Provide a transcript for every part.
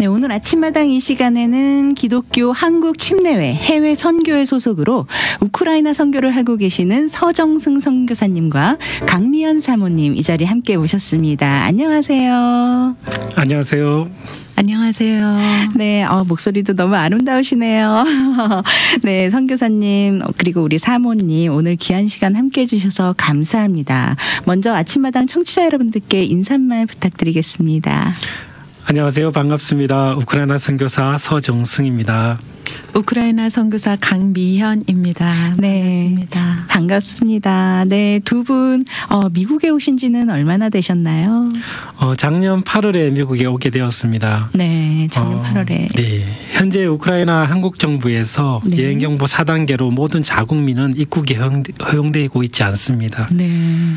네, 오늘 아침마당 이 시간에는 기독교 한국 침례회 해외 선교회 소속으로 우크라이나 선교를 하고 계시는 서정승 선교사님과 강미연 사모님 이 자리에 함께 오셨습니다. 안녕하세요. 안녕하세요. 안녕하세요. 네, 목소리도 너무 아름다우시네요. 네, 선교사님 그리고 우리 사모님 오늘 귀한 시간 함께 해주셔서 감사합니다. 먼저 아침마당 청취자 여러분들께 인사말 부탁드리겠습니다. 안녕하세요. 반갑습니다. 우크라이나 선교사 서정승입니다. 우크라이나 선교사 강미현입니다. 네, 반갑습니다. 반갑습니다. 네, 두 분 미국에 오신 지는 얼마나 되셨나요? 작년 8월에 미국에 오게 되었습니다. 네, 작년 8월에. 네, 현재 우크라이나 한국 정부에서 네. 여행경보 4단계로 모든 자국민은 입국이 허용되고 있지 않습니다. 네.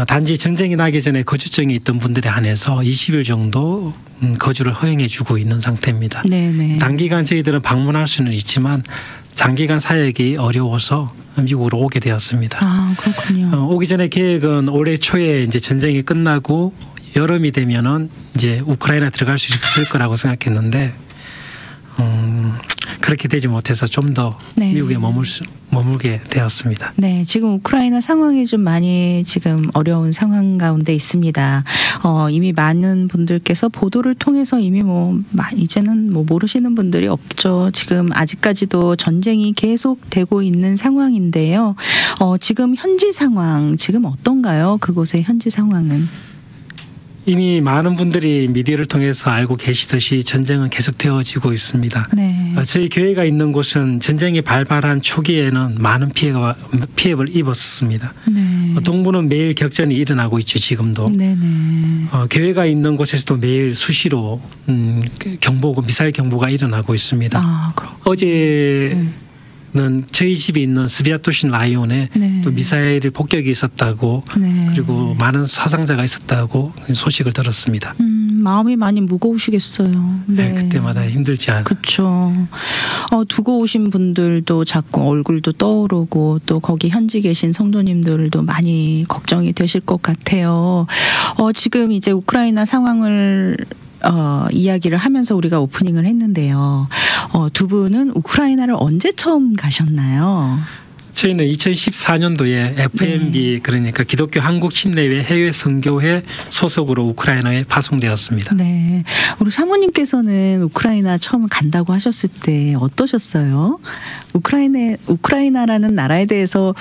단지 전쟁이 나기 전에 거주증이 있던 분들에 한해서 20일 정도 거주를 허용해주고 있는 상태입니다. 네네. 단기간 저희들은 방문할 수는 있지만 장기간 사역이 어려워서 미국으로 오게 되었습니다. 아, 그렇군요. 오기 전에 계획은 올해 초에 이제 전쟁이 끝나고 여름이 되면은 이제 우크라이나 들어갈 수 있을 거라고 생각했는데 그렇게 되지 못해서 좀 더 네. 미국에 머물게 되었습니다. 네, 지금 우크라이나 상황이 좀 많이 지금 어려운 상황 가운데 있습니다. 이미 많은 분들께서 보도를 통해서 이미 이제는 모르시는 분들이 없죠. 지금 아직까지도 전쟁이 계속되고 있는 상황인데요. 지금 현지 상황 지금 어떤가요? 그곳의 현지 상황은? 이미 많은 분들이 미디어를 통해서 알고 계시듯이 전쟁은 계속되어지고 있습니다. 네. 저희 교회가 있는 곳은 전쟁이 발발한 초기에는 많은 피해를 입었습니다. 네. 동부는 매일 격전이 일어나고 있죠. 지금도. 네네. 교회가 있는 곳에서도 매일 수시로 미사일 경보가 일어나고 있습니다. 아, 어제는 저희 집이 있는 스비아토신 라이온에 네. 또 미사일 폭격이 있었다고 네. 그리고 많은 사상자가 있었다고 소식을 들었습니다. 마음이 많이 무거우시겠어요. 네, 그때마다 힘들지 않아요. 그렇죠. 두고 오신 분들도 자꾸 얼굴도 떠오르고 또 거기 현지 계신 성도님들도 많이 걱정이 되실 것 같아요. 지금 이제 우크라이나 상황을 이야기를 하면서 우리가 오프닝을 했는데요. 두 분은 우크라이나를 언제 처음 가셨나요? 저희는 2014년도에 FMB 네. 그러니까 기독교 한국 침례회 해외 선교회 소속으로 우크라이나에 파송되었습니다. 네, 우리 사모님께서는 우크라이나 처음 간다고 하셨을 때 어떠셨어요? 우크라이나라는 나라에 대해서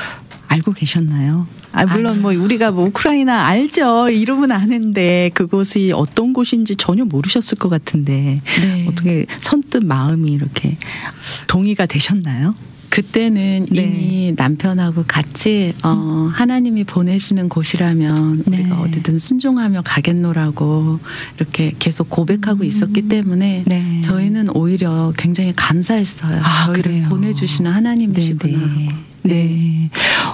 알고 계셨나요? 물론 우리가 우크라이나 알죠. 이름은 아는데 그곳이 어떤 곳인지 전혀 모르셨을 것 같은데 네. 어떻게 선뜻 마음이 이렇게 동의가 되셨나요? 그때는 네. 이미 남편하고 같이 하나님이 보내시는 곳이라면 네. 우리가 어디든 순종하며 가겠노라고 이렇게 계속 고백하고 있었기 때문에 네. 저희는 오히려 굉장히 감사했어요. 저희를 그래요? 보내주시는 하나님이시구나. 네네. 네.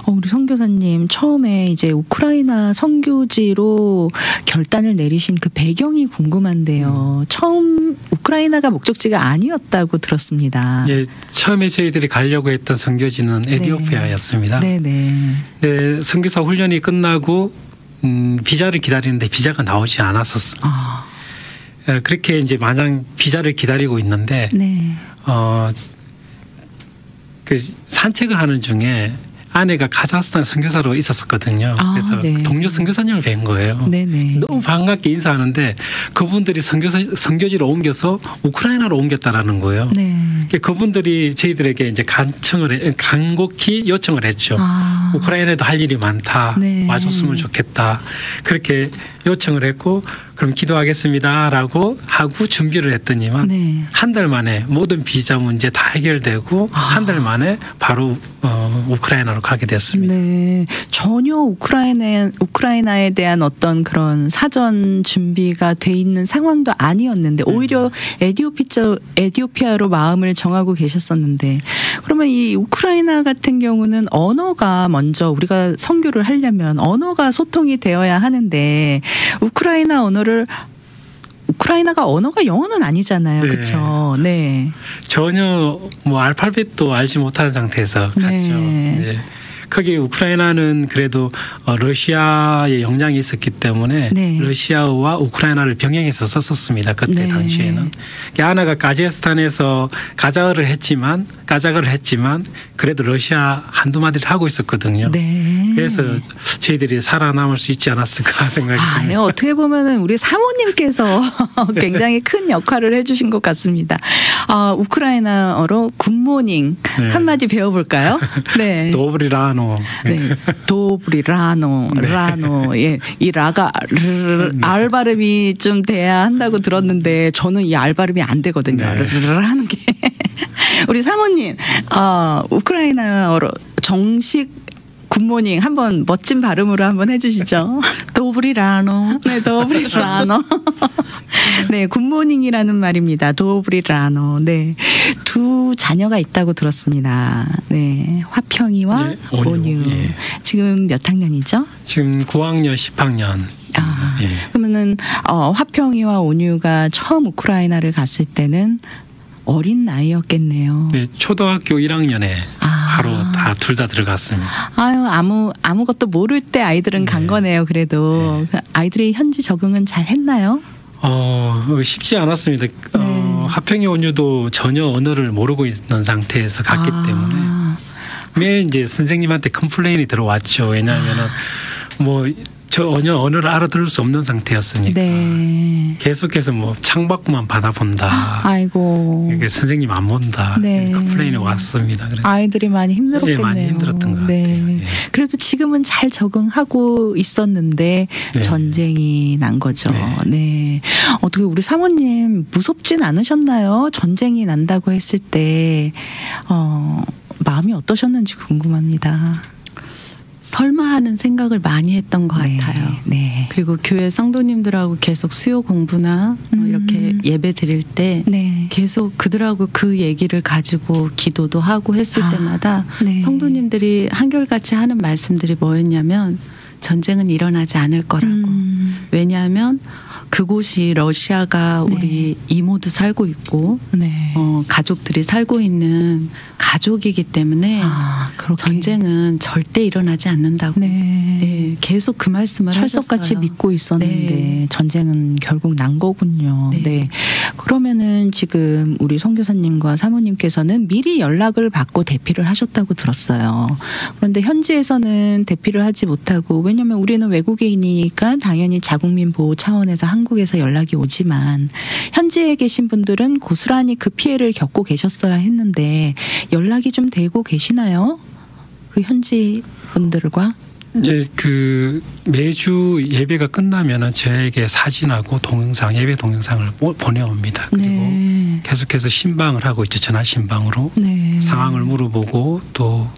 우리 선교사님 처음에 이제 우크라이나 선교지로 결단을 내리신 그 배경이 궁금한데요. 처음 우크라이나가 목적지가 아니었다고 들었습니다. 예, 처음에 저희들이 가려고 했던 선교지는 에티오피아였습니다. 네네. 네, 선교사 훈련이 끝나고 비자를 기다리는데 비자가 나오지 않았었어요. 그렇게 이제 마냥 비자를 기다리고 있는데 네. 그 산책을 하는 중에 아내가 카자흐스탄 선교사로 있었거든요. 그래서 네. 동료 선교사님을 뵌 거예요. 네네. 너무 반갑게 인사하는데 그분들이 선교지로 옮겨서 우크라이나로 옮겼다라는 거예요. 네. 그분들이 저희들에게 이제 간곡히 요청을 했죠. 우크라이나에도 할 일이 많다. 네. 와줬으면 좋겠다. 그렇게 요청을 했고 그럼 기도하겠습니다라고 하고 준비를 했더니만 네. 한 달 만에 모든 비자 문제 다 해결되고 한 달 만에 바로 우크라이나로 가게 됐습니다. 네, 전혀 우크라이나에 대한 어떤 그런 사전 준비가 돼 있는 상황도 아니었는데 오히려 에티오피아로 마음을 정하고 계셨었는데 그러면 이 우크라이나 같은 경우는 언어가 먼저 우리가 선교를 하려면 언어가 소통이 되어야 하는데 우크라이나가 언어가 영어는 아니잖아요. 네. 그렇죠? 네. 전혀 알파벳도 알지 못하는 상태에서 갔죠. 네. 이제 거기 우크라이나는 그래도 러시아의 영향이 있었기 때문에 네. 러시아와 우크라이나를 병행해서 썼었습니다. 그때 네. 당시에는. 아나가 카자흐스탄에서 가자어를 했지만 그래도 러시아 한두 마디를 하고 있었거든요. 네. 그래서 저희들이 살아남을 수 있지 않았을까 생각이 듭니다. 어떻게 보면은 우리 사모님께서 굉장히 큰 역할을 해주신 것 같습니다. 우크라이나어로 굿모닝 네. 한마디 배워볼까요? 네. 도브리라노. 네. 도브리라노, 네. 라노. 예. 이 라가 알 발음이 좀 돼야 한다고 들었는데 저는 이 알 발음이 안 되거든요. 네. 하는 게. 우리 사모님, 우크라이나어로 정식 굿모닝 한번 멋진 발음으로 한번 해주시죠. 도브리라노. 네, 도브리라노. 네, 굿모닝이라는 말입니다. 도브리라노. 네, 두 자녀가 있다고 들었습니다. 네, 화평이와 네, 온유. 예. 지금 몇 학년이죠? 지금 9학년, 10학년. 예. 그러면은 화평이와 온유가 처음 우크라이나를 갔을 때는 어린 나이였겠네요. 네, 초등학교 1학년에 바로 다 둘 다 들어갔습니다. 아무것도 모를 때 아이들은 간 거네요. 그래도 아이들이 현지 적응은 잘 했나요? 쉽지 않았습니다. 화평이 온유도 전혀 언어를 모르고 있는 상태에서 갔기 때문에 매일 이제 선생님한테 컴플레인이 들어왔죠. 왜냐하면은 전혀 언어를 알아들을 수 없는 상태였으니까. 네. 계속해서 창밖만 받아본다. 아이고. 선생님 안 본다. 네. 컴플레인이 왔습니다. 그래서 아이들이 많이 힘들었겠네요. 네, 많이 힘들었던 것 같아요. 네. 그래도 지금은 잘 적응하고 있었는데 네. 전쟁이 난 거죠. 네. 네. 어떻게 우리 사모님 무섭진 않으셨나요? 전쟁이 난다고 했을 때 마음이 어떠셨는지 궁금합니다. 설마 하는 생각을 많이 했던 것 같아요. 네. 그리고 교회 성도님들하고 계속 수요 공부나 이렇게 예배 드릴 때 네. 계속 그들하고 그 얘기를 가지고 기도도 하고 했을 때마다 네. 성도님들이 한결같이 하는 말씀들이 뭐였냐면 전쟁은 일어나지 않을 거라고. 왜냐하면 그곳이 러시아가 네. 우리 이모도 살고 있고 네. 가족들이 살고 있는 가족이기 때문에 그렇게. 전쟁은 절대 일어나지 않는다고. 네. 네, 계속 그 말씀을 철석같이 하셨어요. 믿고 있었는데 네. 전쟁은 결국 난 거군요. 네. 네. 그러면은 지금 우리 선교사님과 사모님께서는 미리 연락을 받고 대피를 하셨다고 들었어요. 그런데 현지에서는 대피를 하지 못하고, 왜냐하면 우리는 외국인이니까 당연히 자국민 보호 차원에서 한국에서 연락이 오지만 현지에 계신 분들은 고스란히 그 피해를 겪고 계셨어야 했는데 연락이 좀 되고 계시나요? 그 현지 분들과? 예, 매주 예배가 끝나면은 저에게 사진하고 동영상, 예배 동영상을 보내옵니다. 그리고 네. 계속해서 신방을 하고 있죠. 전화 신방으로. 네. 상황을 물어보고 또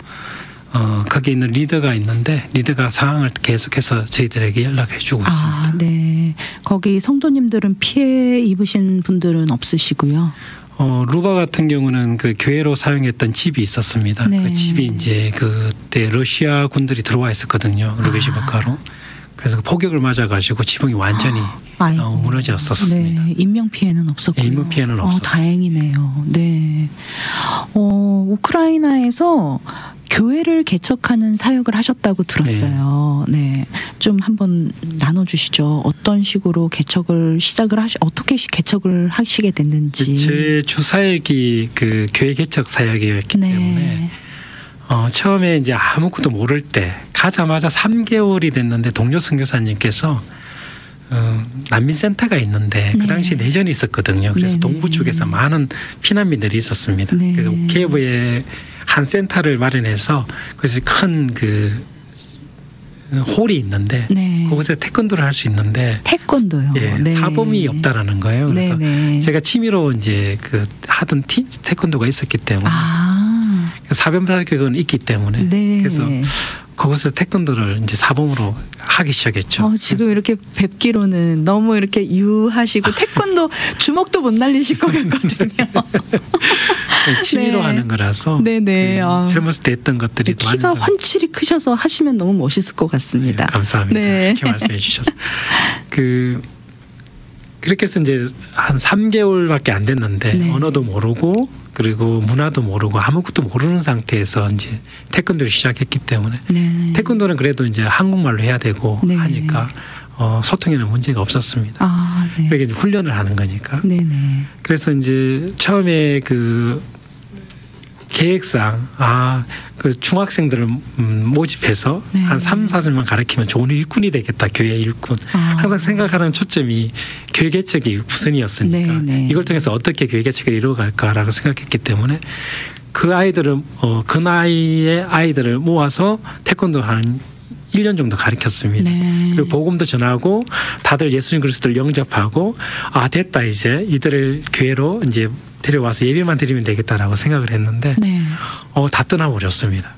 거기 있는 리더가 있는데 리더가 상황을 계속해서 저희들에게 연락해 주고 있습니다. 네. 거기 성도님들은 피해 입으신 분들은 없으시고요. 루바 같은 경우는 그 교회로 사용했던 집이 있었습니다. 네. 그 집이 이제 그때 러시아 군들이 들어와 있었거든요. 루베시버카로. 그래서 폭격을 맞아가지고 지붕이 완전히 무너졌었습니다. 네. 인명 피해는 없었고요. 네, 인명 피해는 없었어요. 다행이네요. 네. 우크라이나에서 교회를 개척하는 사역을 하셨다고 들었어요. 네. 좀 한번 나눠주시죠. 어떤 식으로 개척을 어떻게 개척을 하시게 됐는지. 제 주사역이 그 교회 개척 사역이었기 네. 때문에 처음에 이제 아무것도 모를 때 가자마자 3개월이 됐는데 동료 선교사님께서 난민센터가 있는데 네. 그 당시 내전이 있었거든요. 그래서 네네. 동부 쪽에서 많은 피난민들이 있었습니다. 네. 그래서 키예브에 한 센터를 마련해서 그래서 큰 홀이 있는데 네. 그곳에 태권도를 할 수 있는데 태권도요. 예, 네. 사범이 없다라는 거예요. 그래서 네네. 제가 취미로 이제 하던 태권도가 있었기 때문에 사범 자격은 있기 때문에 네. 그래서 그곳에서 태권도를 이제 사범으로 하기 시작했죠. 지금 이렇게 뵙기로는 너무 이렇게 유하시고 태권도 주먹도 못 날리실 것 같거든요. 취미로 네. 하는 거라서 네네. 젊었을 때 했던 것들이 키가 훤칠히 크셔서 하시면 너무 멋있을 것 같습니다. 네, 감사합니다. 네. 그렇게 말씀해 주셔서 그렇게 해서 이제 한 3개월밖에 안 됐는데 네. 언어도 모르고 그리고 문화도 모르고 아무것도 모르는 상태에서 이제 태권도를 시작했기 때문에 네. 태권도는 그래도 이제 한국말로 해야 되고 네. 하니까 소통에는 문제가 없었습니다. 아, 네. 그러니까 이제 훈련을 하는 거니까. 네네. 그래서 이제 처음에 그 계획상 그 중학생들을 모집해서 네. 한 3, 4절만 가르치면 좋은 일꾼이 되겠다. 교회 일꾼. 항상 생각하는 초점이 교회 개척이 우선이었으니까 네. 이걸 통해서 어떻게 교회 개척을 이루어갈까라고 생각했기 때문에 그 아이들을 그 나이의 아이들을 모아서 태권도 한 1년 정도 가르쳤습니다. 네. 그리고 복음도 전하고 다들 예수님 그리스도를 영접하고 됐다 이제 이들을 교회로 이제 데려와서 예배만 드리면 되겠다라고 생각을 했는데 네. 다 떠나버렸습니다.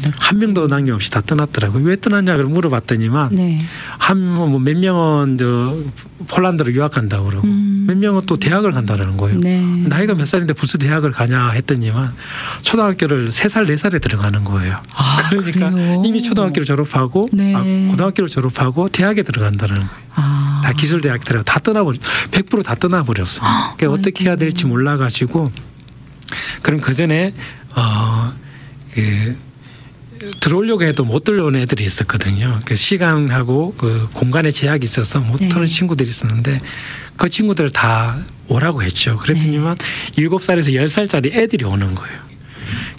네. 한 명도 남김없이 다 떠났더라고요. 왜 떠났냐고 물어봤더니만 네. 몇 명은 폴란드로 유학 간다고 그러고 몇 명은 또 대학을 간다는 거예요. 네. 나이가 몇 살인데 벌써 대학을 가냐 했더니만 초등학교를 3살 4살에 들어가는 거예요. 그러니까 그래요? 이미 초등학교를 졸업하고 네. 고등학교를 졸업하고 대학에 들어간다는 거예요. 다 기술대학 들어가 다 떠나버려 100% 다 떠나버렸습니다. 그러니까 어떻게 해야 될지 몰라가지고 그럼 그 전에 들어오려고 해도 못 들어오는 애들이 있었거든요. 그 시간하고 그 공간의 제약이 있어서 못 오는 친구들이 있었는데 그 친구들 다 오라고 했죠. 그랬더니만 7살에서 10살짜리 애들이 오는 거예요.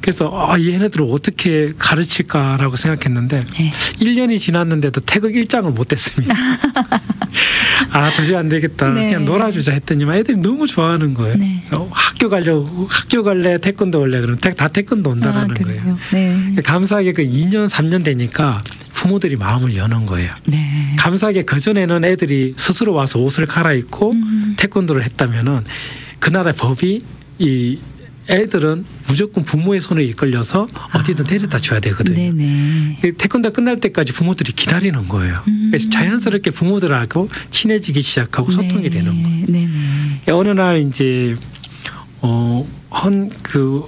그래서 얘네들을 어떻게 가르칠까라고 생각했는데 1년이 지났는데도 태극 1장을 못 했습니다. 도저히 안 되겠다. 네. 그냥 놀아주자 했더니만 애들이 너무 좋아하는 거예요. 네. 그래서 학교 갈래 태권도 갈래 그러면 다 태권도 온다라는 거예요. 네. 감사하게 그 2년 3년 되니까 부모들이 마음을 여는 거예요. 네. 감사하게 그전에는 애들이 스스로 와서 옷을 갈아입고 태권도를 했다면은 그 나라의 법이 이 애들은 무조건 부모의 손에 이끌려서 어디든 데려다 줘야 되거든요. 네네. 태권도 끝날 때까지 부모들이 기다리는 거예요. 그래서 자연스럽게 부모들하고 친해지기 시작하고 소통이 되는 거예요. 네네. 어느 날 이제 그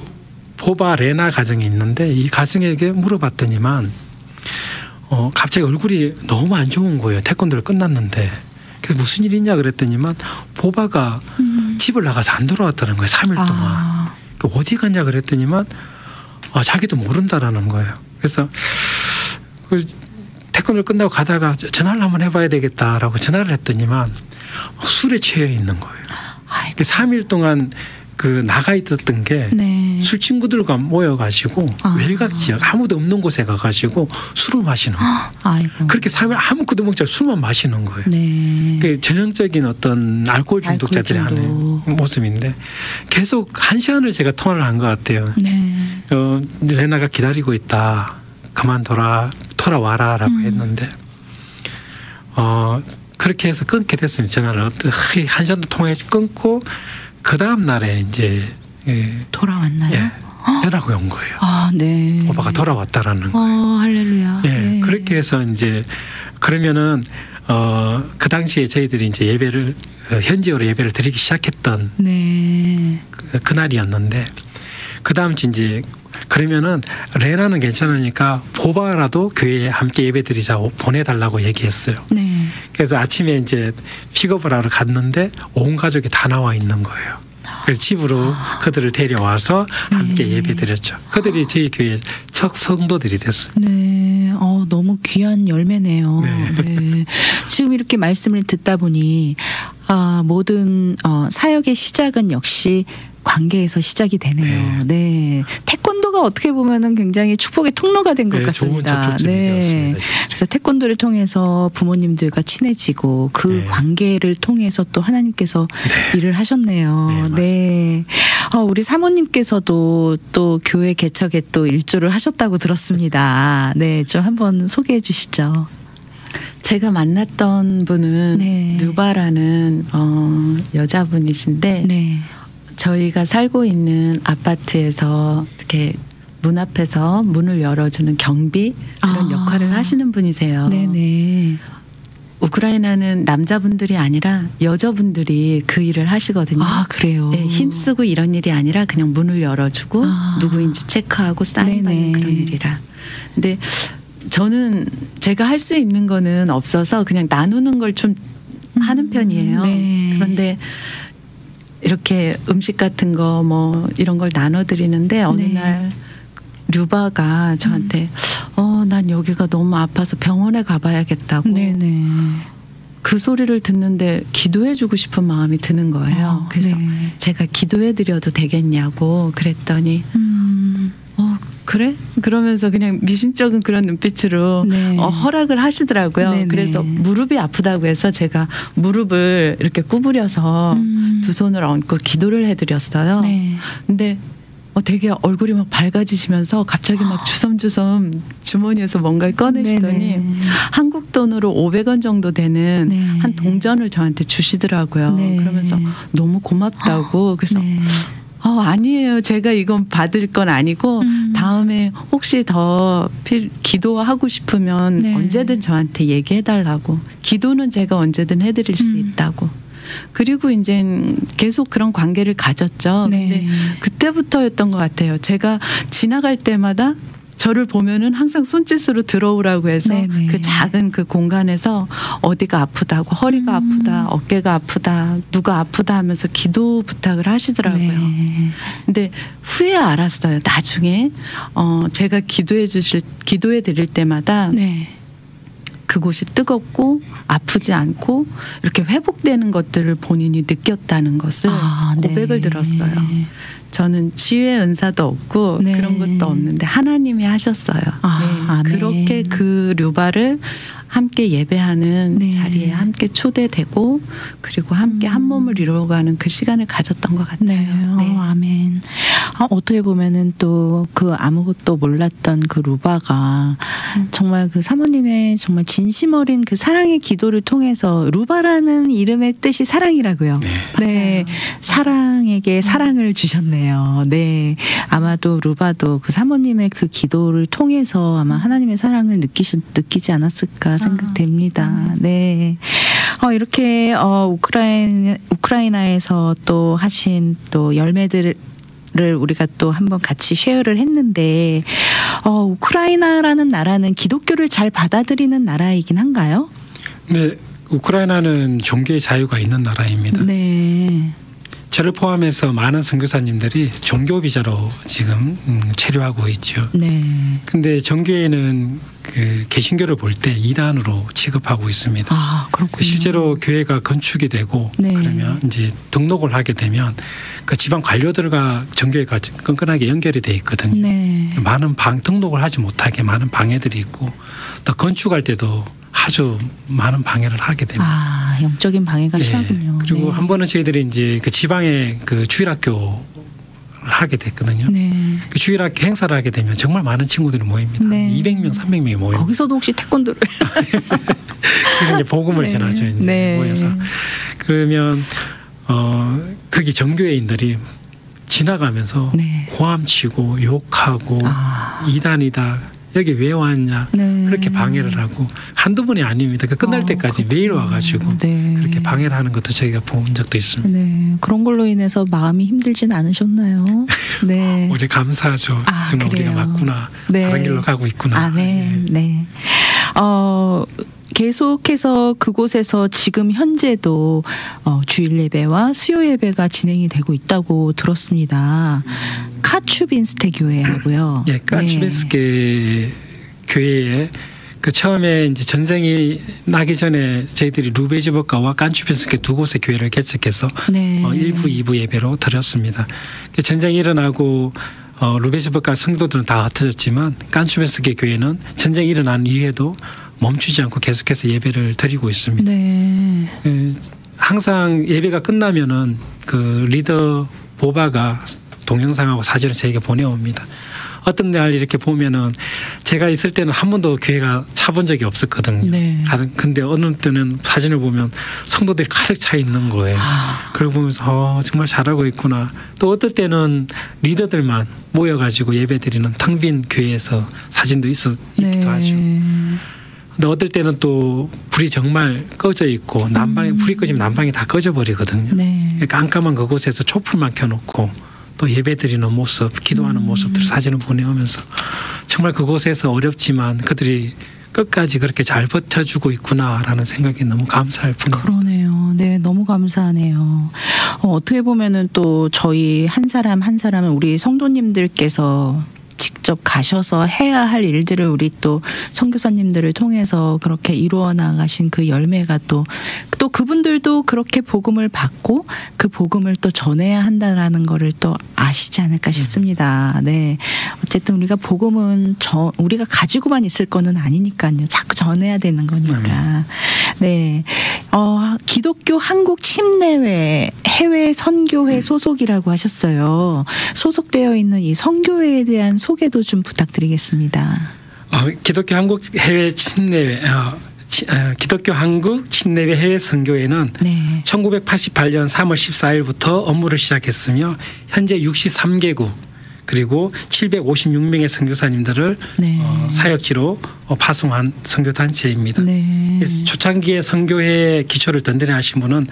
보바 레나 가정이 있는데 이 가정에게 물어봤더니만 갑자기 얼굴이 너무 안 좋은 거예요. 태권도를 끝났는데. 그래서 무슨 일이 있냐 그랬더니만 보바가 집을 나가서 안 돌아왔다는 거예요. 3일 동안. 어디 갔냐 그랬더니만 자기도 모른다라는 거예요. 그래서 태권도를 끝나고 가다가 전화를 한번 해봐야 되겠다라고 전화를 했더니만 술에 취해 있는 거예요. 3일 동안 그 나가 있었던 게 술 친구들과 모여가지고 외곽 지역 아무도 없는 곳에 가가지고 술을 마시는 거예요. 그렇게 3일 아무것도 먹지 않고 술만 마시는 거예요. 그 전형적인 어떤 알코올 중독자들이 하는 모습인데 계속 1시간을 제가 통화를 한 것 같아요. 레나가 기다리고 있다. 그만 돌아와라라고 했는데 그렇게 해서 끊게 됐습니다. 전화를 1시간도 통화해서 끊고 그 다음 날에 이제 돌아왔나요? 연락이 온 거예요. 네. 오빠가 돌아왔다라는 거예요. 할렐루야. 네. 그렇게 해서 이제 그러면은 그 당시에 저희들이 이제 예배를 현지어로 예배를 드리기 시작했던 그 날이었는데 그 다음 주 이제 그러면은 레나는 괜찮으니까 보바라도 교회에 함께 예배드리자고 보내달라고 얘기했어요. 그래서 아침에 이제 픽업을 하러 갔는데 온 가족이 다 나와 있는 거예요. 그래서 집으로 그들을 데려와서 함께 예배드렸죠. 그들이 저희 교회 첫 성도들이 됐어요. 너무 귀한 열매네요. 지금 이렇게 말씀을 듣다 보니 모든 사역의 시작은 역시 관계에서 시작이 되네요. 태권도가 어떻게 보면은 굉장히 축복의 통로가 된 것 같습니다. 그래서 태권도를 통해서 부모님들과 친해지고 그 관계를 통해서 또 하나님께서 일을 하셨네요. 우리 사모님께서도 또 교회 개척에 또 일조를 하셨다고 들었습니다. 좀 한번 소개해 주시죠. 제가 만났던 분은 누바라는 여자분이신데 저희가 살고 있는 아파트에서 이렇게 문 앞에서 문을 열어주는 경비 그런 역할을 하시는 분이세요. 우크라이나는 남자분들이 아니라 여자분들이 그 일을 하시거든요. 그래요? 힘쓰고 이런 일이 아니라 그냥 문을 열어주고 누구인지 체크하고 사인받는 그런 일이라. 근데 저는 제가 할 수 있는 거는 없어서 그냥 나누는 걸 좀 하는 편이에요. 그런데 이렇게 음식 같은 거 뭐 이런 걸 나눠드리는데 어느 네. 날 류바가 저한테 난 여기가 너무 아파서 병원에 가봐야겠다고. 네네. 그 소리를 듣는데 기도해주고 싶은 마음이 드는 거예요. 그래서 네. 제가 기도해드려도 되겠냐고 그랬더니 그래? 그러면서 그냥 미심쩍은 그런 눈빛으로 네. 허락을 하시더라고요. 네네. 그래서 무릎이 아프다고 해서 제가 무릎을 이렇게 구부려서 두 손을 얹고 기도를 해드렸어요. 네. 근데 되게 얼굴이 막 밝아지시면서 갑자기 막 주섬주섬 주머니에서 뭔가를 꺼내시더니 네네. 한국 돈으로 500원 정도 되는 네. 한 동전을 저한테 주시더라고요. 네. 그러면서 너무 고맙다고. 그래서 네. 아니에요. 제가 이건 받을 건 아니고 다음에 혹시 더 기도하고 싶으면 네. 언제든 저한테 얘기해달라고. 기도는 제가 언제든 해드릴 수 있다고. 그리고 이제 계속 그런 관계를 가졌죠. 네. 근데 그때부터였던 것 같아요. 제가 지나갈 때마다 저를 보면은 항상 손짓으로 들어오라고 해서 네네. 그 작은 그 공간에서 어디가 아프다고, 허리가 아프다, 어깨가 아프다, 누가 아프다 하면서 기도 부탁을 하시더라고요. 네. 근데 후에 알았어요. 나중에 제가 기도해 드릴 때마다 네. 그곳이 뜨겁고 아프지 않고 이렇게 회복되는 것들을 본인이 느꼈다는 것을 고백을 네. 들었어요. 저는 치유의 은사도 없고 네. 그런 것도 없는데 하나님이 하셨어요. 네. 그렇게 그 류바를 함께 예배하는 네. 자리에 함께 초대되고 그리고 함께 한 몸을 이루어가는 그 시간을 가졌던 것 같아요. 네. 네. 아멘. 어떻게 보면은 또 그 아무것도 몰랐던 그 루바가 정말 그 사모님의 정말 진심 어린 그 사랑의 기도를 통해서 루바라는 이름의 뜻이 사랑이라고요. 네. 네. 사랑에게 사랑을 주셨네요. 네. 아마도 루바도 그 사모님의 그 기도를 통해서 아마 하나님의 사랑을 느끼지 않았을까 생각됩니다. 네. 이렇게 우크라이나에서 또 하신 또 열매들을 우리가 또 한번 같이 쉐어를 했는데 우크라이나라는 나라는 기독교를 잘 받아들이는 나라이긴 한가요? 네, 우크라이나는 종교의 자유가 있는 나라입니다. 네. 저를 포함해서 많은 선교사님들이 종교 비자로 지금 체류하고 있죠. 네. 근데 정교회는 그 개신교를 볼 때 이단으로 취급하고 있습니다. 그렇군요. 실제로 교회가 건축이 되고 네. 그러면 이제 등록을 하게 되면 그 지방 관료들과 정교회가 끈끈하게 연결이 돼 있거든요. 네. 많은 등록을 하지 못하게 많은 방해들이 있고 또 건축할 때도 아주 많은 방해를 하게 됩니다. 영적인 방해가 심하군요. 그리고 네. 한 번은 저희들이 이제 그 지방에 그 주일학교를 하게 됐거든요. 네. 그 주일학교 행사를 하게 되면 정말 많은 친구들이 모입니다. 네. 200명, 300명이 모입니다. 거기서도 혹시 태권도를 그래서 이제 복음을 네. 전하죠. 이제 네. 모여서 그러면 거기 정교회인들이 지나가면서 네. 고함치고 욕하고 이단이다. 여기 왜 왔냐. 네. 그렇게 방해를 하고 한두 번이 아닙니다. 그 끝날 때까지 매일 와가지고 네. 그렇게 방해를 하는 것도 저희가 본 적도 있습니다. 네. 그런 걸로 인해서 마음이 힘들진 않으셨나요? 네. 오히려 감사하죠. 정말 그래요. 우리가 맞구나. 네. 다른 길로 가고 있구나. 아멘. 네. 계속해서 그곳에서 지금 현재도 주일 예배와 수요 예배가 진행이 되고 있다고 들었습니다. 카추빈스테 교회라고요. 예, 카추빈스케 교회에 그 처음에 이제 전쟁이 나기 전에 저희들이 루베즈버가와 깐추빈스케 두 곳의 교회를 개척해서 네. 1부, 2부 예배로 드렸습니다. 전쟁이 일어나고 루베즈버가 성도들은 다 흩어졌지만 깐추빈스케 교회는 전쟁이 일어난 이후에도 멈추지 않고 계속해서 예배를 드리고 있습니다. 네. 항상 예배가 끝나면은 그 리더 보바가 동영상하고 사진을 저에게 보내옵니다. 어떤 날 이렇게 보면은 제가 있을 때는 한 번도 교회가 차본 적이 없었거든요. 네. 근데 어느 때는 사진을 보면 성도들이 가득 차 있는 거예요. 그걸 보면서 정말 잘하고 있구나. 또 어떨 때는 리더들만 모여가지고 예배드리는 텅 빈 교회에서 사진도 있기도 하죠. 근데 어떨 때는 또 불이 정말 꺼져 있고 불이 꺼지면 난방이 다 꺼져 버리거든요. 네. 깜깜한 그곳에서 촛불만 켜놓고 또 예배드리는 모습, 기도하는 모습들 사진을 보내오면서 정말 그곳에서 어렵지만 그들이 끝까지 그렇게 잘 버텨주고 있구나라는 생각이 너무 감사할 뿐입니다. 그러네요. 네, 너무 감사하네요. 어떻게 보면은 또 저희 한 사람 한 사람은 우리 성도님들께서 직접 가셔서 해야 할 일들을 우리 또 선교사님들을 통해서 그렇게 이루어 나가신 그 열매가 또 그분들도 그렇게 복음을 받고 그 복음을 또 전해야 한다라는 거를 또 아시지 않을까 싶습니다. 네. 어쨌든 우리가 복음은 우리가 가지고만 있을 거는 아니니까요. 자꾸 전해야 되는 거니까. 네. 기독교 한국 침례회 해외 선교회 소속이라고 하셨어요. 소속되어 있는 이 선교회에 대한 소개도 좀 부탁드리겠습니다. 기독교 한국 해외 침례회 기독교 한국 침례회 해외 선교회는 네. 1988년 3월 14일부터 업무를 시작했으며 현재 63개국 그리고 756명의 선교사님들을 네. 사역지로 파송한 선교단체입니다. 네. 초창기에 선교회 기초를 든든히 하신 분은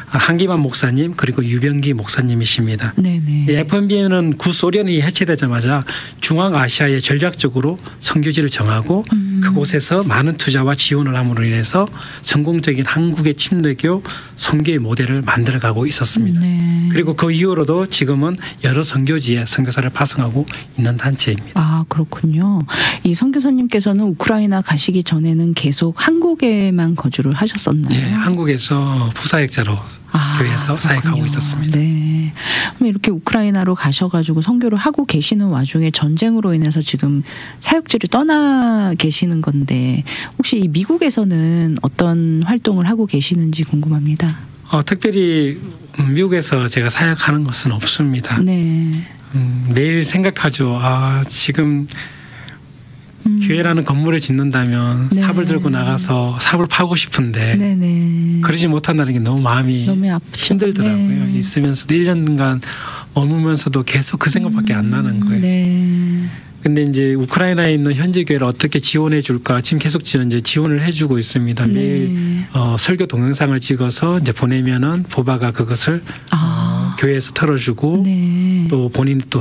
한기만 목사님 그리고 유병기 목사님이십니다. FNB는 구소련이 해체되자마자 중앙아시아에 전략적으로 선교지를 정하고 그곳에서 많은 투자와 지원을 함으로 인해서 성공적인 한국의 침례교 선교의 모델을 만들어가고 있었습니다. 네. 그리고 그 이후로도 지금은 여러 선교지에 선교사를 파송하고 있는 단체입니다. 아, 그렇군요. 이 선교사님께서는 우크라이나 가시기 전에는 계속 한국에만 거주를 하셨었나요? 네, 한국에서 부사역자로 교회에서 사역하고 있었습니다. 네. 그럼 이렇게 우크라이나로 가셔가지고 선교를 하고 계시는 와중에 전쟁으로 인해서 지금 사역지를 떠나 계시는 건데 혹시 이 미국에서는 어떤 활동을 하고 계시는지 궁금합니다. 특별히 미국에서 제가 사역하는 것은 없습니다. 네. 매일 생각하죠. 지금 교회라는 건물을 짓는다면 네. 삽을 들고 나가서 삽을 파고 싶은데 네네. 그러지 못한다는 게 너무 마음이 힘들더라고요. 네. 있으면서도 1년간 머물면서도 계속 그 생각밖에 안 나는 거예요. 네. 근데 이제 우크라이나에 있는 현지 교회를 어떻게 지원해 줄까 지금 계속 이제 지원을 해주고 있습니다. 네. 매일 설교 동영상을 찍어서 이제 보내면은 보바가 그것을 교회에서 틀어주고 네. 또 본인이 또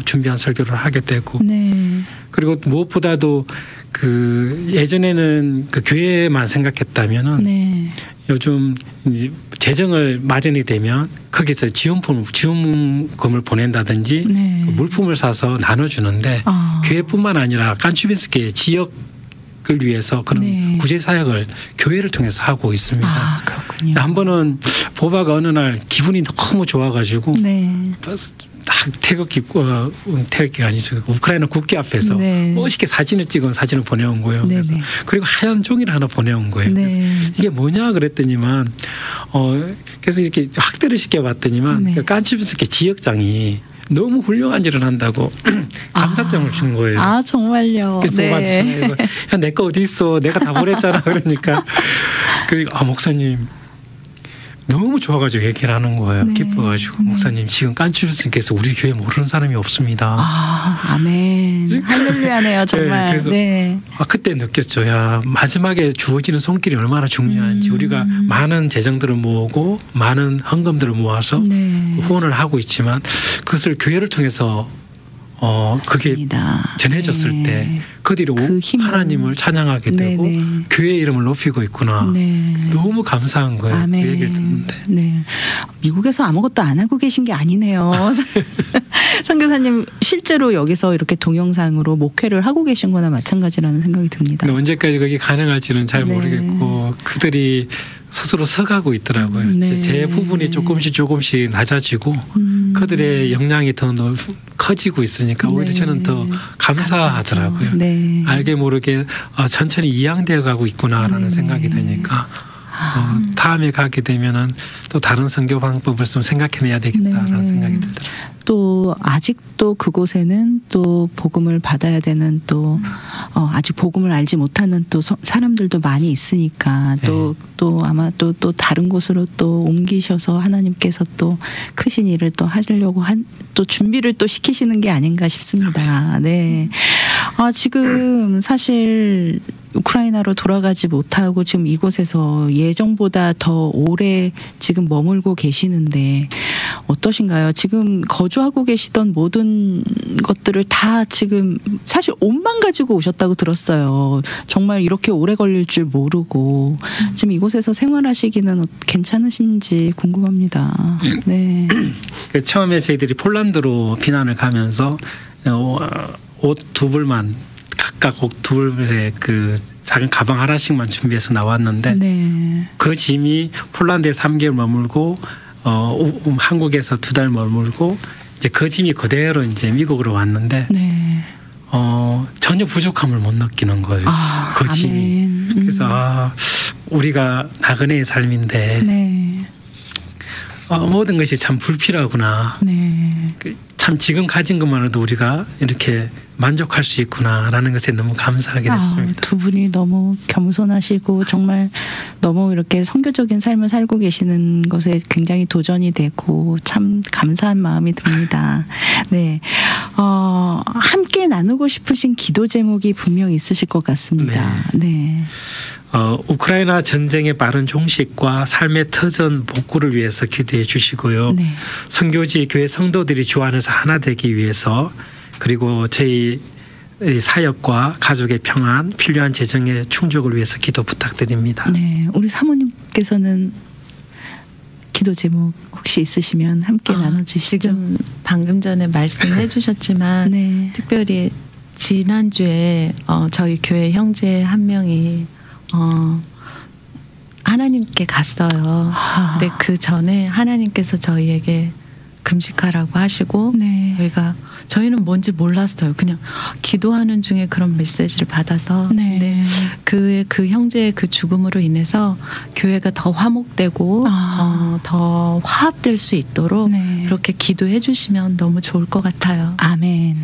준비한 설교를 하게 되고 네. 그리고 무엇보다도 그 예전에는 그 교회만 생각했다면은 네. 요즘 이제 재정을 마련이 되면 거기서 지원금을 보낸다든지 네. 그 물품을 사서 나눠주는데 교회뿐만 아니라 깐추빈스키의 지역을 위해서 그런 네. 구제 사역을 교회를 통해서 하고 있습니다. 그렇군요. 한 번은 보바가 어느 날 기분이 너무 좋아가지고 네. 딱 태극기가 아니죠. 우크라이나 국기 앞에서 네. 멋있게 사진을 찍은 사진을 보내온 거예요. 그래서 그리고 하얀 종이를 하나 보내온 거예요. 네. 그래서 이게 뭐냐 그랬더니만 그래서 이렇게 확대를 시켜봤더니만 네. 깐추빈스키 지역장이 너무 훌륭한 일을 한다고 감사장을 준 거예요. 정말요. 네. 야, 내 거 어디 있어? 내가 다 보냈잖아. 그러니까 그리고 목사님. 너무 좋아가지고 얘기를 하는 거예요. 네. 기뻐가지고 목사님 지금 깐추빈스께서 우리 교회 모르는 사람이 없습니다. 아멘. 할렐루야네요 정말. 네, 그래서 네. 그때 느꼈죠. 야 마지막에 주어지는 손길이 얼마나 중요한지 우리가 많은 재정들을 모으고 많은 헌금들을 모아서 네. 후원을 하고 있지만 그것을 교회를 통해서 그게 전해졌을 네. 때 그들이 하나님을 찬양하게 되고 네네. 교회 이름을 높이고 있구나. 네. 너무 감사한 거예요. 아멘. 그 얘기를 듣는데. 네. 미국에서 아무것도 안 하고 계신 게 아니네요. 선교사님 실제로 여기서 이렇게 동영상으로 목회를 하고 계신 거나 마찬가지라는 생각이 듭니다. 언제까지 그게 가능할지는 잘 네. 모르겠고 그들이 스스로 서가고 있더라고요. 네. 제 부분이 조금씩 낮아지고 그들의 역량이 더 커지고 있으니까 오히려 네. 저는 더 감사하더라고요. 네. 알게 모르게 천천히 이양되어 가고 있구나라는 네. 생각이 드니까 다음에 가게 되면은 또 다른 선교 방법을 좀 생각해내야 되겠다라는 네. 생각이 들더라고요. 또 아직도 그곳에는 또 복음을 받아야 되는 또 아직 복음을 알지 못하는 또 사람들도 많이 있으니까 또 아마 또 다른 곳으로 또 옮기셔서 하나님께서 또 크신 일을 또 하려고 또 준비를 또 시키시는 게 아닌가 싶습니다. 네. 지금 사실 우크라이나로 돌아가지 못하고 지금 이곳에서 예정보다 더 오래 지금 머물고 계시는데 어떠신가요? 지금 거주하고 계시던 모든 것들을 다 지금 사실 옷만 가지고 오셨다고 들었어요. 정말 이렇게 오래 걸릴 줄 모르고 지금 이곳에서 생활하시기는 괜찮으신지 궁금합니다. 네. 처음에 저희들이 폴란드로避난을 가면서 옷 두 벌만 각각 옷 두 벌의 그 작은 가방 하나씩만 준비해서 나왔는데 네. 그 짐이 폴란드에 3개월 머물고 한국에서 2달 머물고 이제 그 짐이 그대로 이제 미국으로 왔는데 네. 전혀 부족함을 못 느끼는 거예요. 그 짐이. 그래서 우리가 나그네의 삶인데 네. 모든 것이 참 불필요하구나. 네. 참 지금 가진 것만으로도 우리가 이렇게 만족할 수 있구나라는 것에 너무 감사하게 됐습니다. 두 분이 너무 겸손하시고 정말 너무 이렇게 선교적인 삶을 살고 계시는 것에 굉장히 도전이 되고 참 감사한 마음이 듭니다. 네, 함께 나누고 싶으신 기도 제목이 분명 있으실 것 같습니다. 네. 우크라이나 전쟁의 빠른 종식과 삶의 터전 복구를 위해서 기도해 주시고요. 네. 선교지 교회 성도들이 주 안에서 하나 되기 위해서 그리고 저희 사역과 가족의 평안, 필요한 재정의 충족을 위해서 기도 부탁드립니다. 네, 우리 사모님께서는 기도 제목 혹시 있으시면 함께 나눠주시죠. 지금 방금 전에 말씀해 주셨지만 네. 특별히 지난주에 저희 교회 형제 한 명이 하나님께 갔어요. 근데 그 전에 하나님께서 저희에게 금식하라고 하시고 네. 저희는 뭔지 몰랐어요. 그냥 기도하는 중에 그런 메시지를 받아서 네. 그 형제의 그 죽음으로 인해서 교회가 더 화목되고 더 화합될 수 있도록 네. 그렇게 기도해 주시면 너무 좋을 것 같아요. 아멘.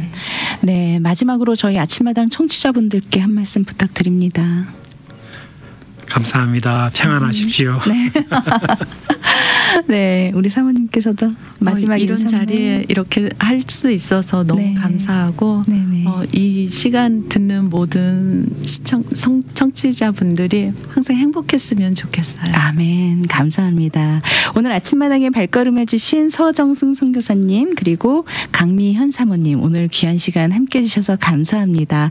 네, 마지막으로 저희 아침마당 청취자분들께 한 말씀 부탁드립니다. 감사합니다. 평안하십시오. 네. 네, 우리 사모님께서도 마지막 이런 자리에 이렇게 할 수 있어서 너무 네. 감사하고 이 시간 듣는 모든 청취자분들이 항상 행복했으면 좋겠어요. 아멘. 감사합니다. 오늘 아침마당에 발걸음해 주신 서정승 선교사님 그리고 강미현 사모님 오늘 귀한 시간 함께 해주셔서 감사합니다.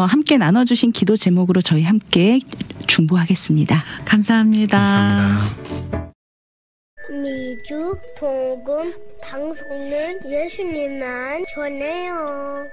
함께 나눠주신 기도 제목으로 저희 함께 중보하겠습니다. 감사합니다. 감사합니다. 미주 복음 방송은 예수님만 전해요.